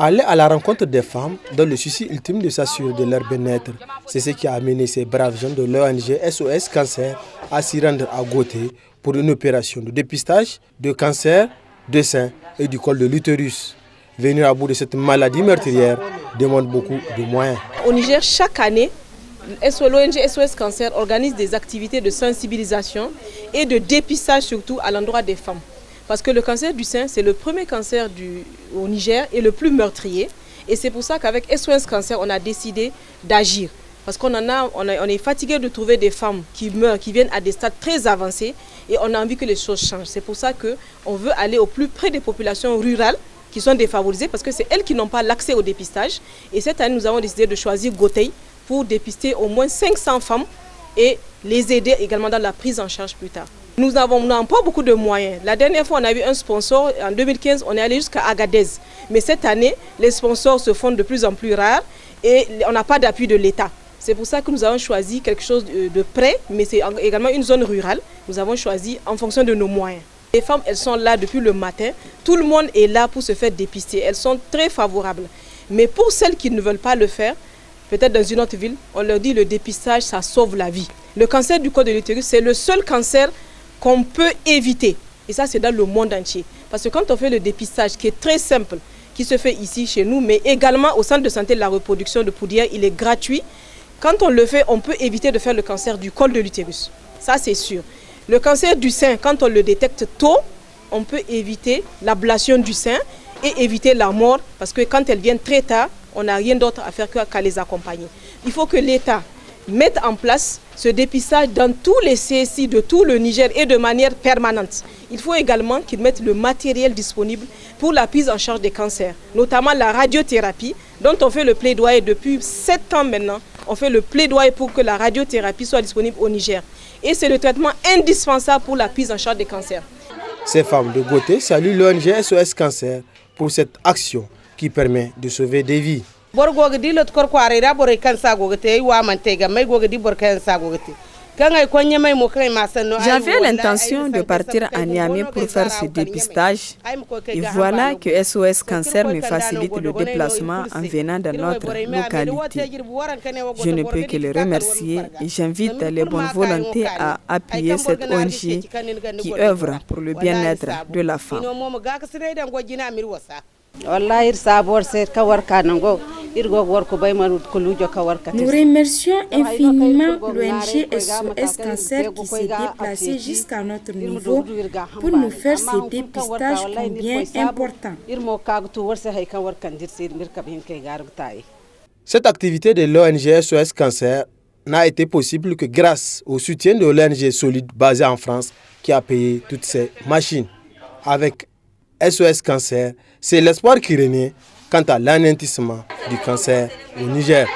Aller à la rencontre des femmes dans le souci ultime de s'assurer de leur bien-être, c'est ce qui a amené ces braves jeunes de l'ONG SOS Cancer à s'y rendre à Gauthier pour une opération de dépistage de cancer de sein et du col de l'utérus. Venir à bout de cette maladie meurtrière demande beaucoup de moyens. Au Niger, chaque année, l'ONG SOS Cancer organise des activités de sensibilisation et de dépistage surtout à l'endroit des femmes. Parce que le cancer du sein, c'est le premier cancer au Niger et le plus meurtrier. Et c'est pour ça qu'avec SOS Cancer, on a décidé d'agir. Parce qu'on est fatigué de trouver des femmes qui meurent, qui viennent à des stades très avancés. Et on a envie que les choses changent. C'est pour ça qu'on veut aller au plus près des populations rurales qui sont défavorisées. Parce que c'est elles qui n'ont pas l'accès au dépistage. Et cette année, nous avons décidé de choisir Gauthier pour dépister au moins 500 femmes et les aider également dans la prise en charge plus tard. Nous n'avons pas beaucoup de moyens. La dernière fois, on a eu un sponsor. En 2015, on est allé jusqu'à Agadez. Mais cette année, les sponsors se font de plus en plus rares et on n'a pas d'appui de l'État. C'est pour ça que nous avons choisi quelque chose de près, mais c'est également une zone rurale. Nous avons choisi en fonction de nos moyens. Les femmes, elles sont là depuis le matin. Tout le monde est là pour se faire dépister. Elles sont très favorables. Mais pour celles qui ne veulent pas le faire, peut-être dans une autre ville, on leur dit le dépistage, ça sauve la vie. Le cancer du col de l'utérus, c'est le seul cancer qu'on peut éviter. Et ça, c'est dans le monde entier. Parce que quand on fait le dépistage, qui est très simple, qui se fait ici, chez nous, mais également au centre de santé de la reproduction de Poudière, il est gratuit. Quand on le fait, on peut éviter de faire le cancer du col de l'utérus. Ça, c'est sûr. Le cancer du sein, quand on le détecte tôt, on peut éviter l'ablation du sein et éviter la mort. Parce que quand elles viennent très tard, on n'a rien d'autre à faire qu'à les accompagner. Il faut que l'État mette en place ce dépistage dans tous les CSI de tout le Niger et de manière permanente. Il faut également qu'ils mettent le matériel disponible pour la prise en charge des cancers, notamment la radiothérapie, dont on fait le plaidoyer depuis 7 ans maintenant. On fait le plaidoyer pour que la radiothérapie soit disponible au Niger. Et c'est le traitement indispensable pour la prise en charge des cancers. Ces femmes de Gauthier saluent l'ONG SOS Cancer pour cette action qui permet de sauver des vies. J'avais l'intention de partir à Niamey pour faire ce dépistage et voilà que SOS Cancer me facilite le déplacement en venant dans notre localité. Je ne peux que le remercier et j'invite les bonnes volontés à appuyer cette ONG qui œuvre pour le bien-être de la femme. Nous remercions infiniment l'ONG SOS Cancer qui s'est déplacée jusqu'à notre niveau pour nous faire ce dépistage combien important. Cette activité de l'ONG SOS Cancer n'a été possible que grâce au soutien de l'ONG Solide basée en France qui a payé toutes ces machines. Avec SOS Cancer, c'est l'espoir qui renaît quant à l'anéantissement du cancer au Niger.